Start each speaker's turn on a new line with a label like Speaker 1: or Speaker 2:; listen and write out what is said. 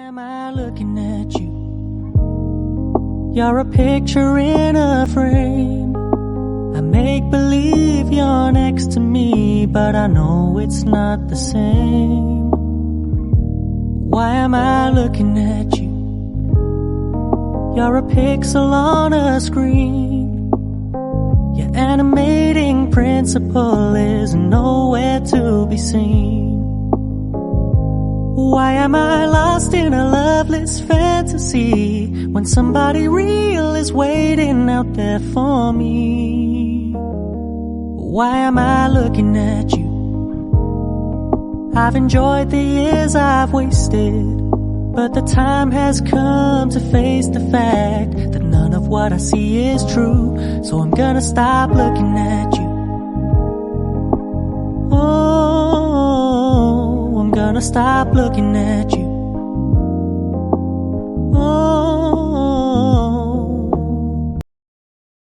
Speaker 1: am I looking at you? You're a picture in a frame. I make believe you're next to me, but I know it's not the same. Why am I looking at you? You're a pixel on a screen. Your animating principle is nowhere to be seen. Why am I lost in a loveless fantasy when somebody real is waiting out there for me? Why am I looking at you? I've enjoyed the years I've wasted, but the time has come to face the fact that none of what I see is true. So I'm gonna stop looking at you. Oh, I'm gonna stop looking at you.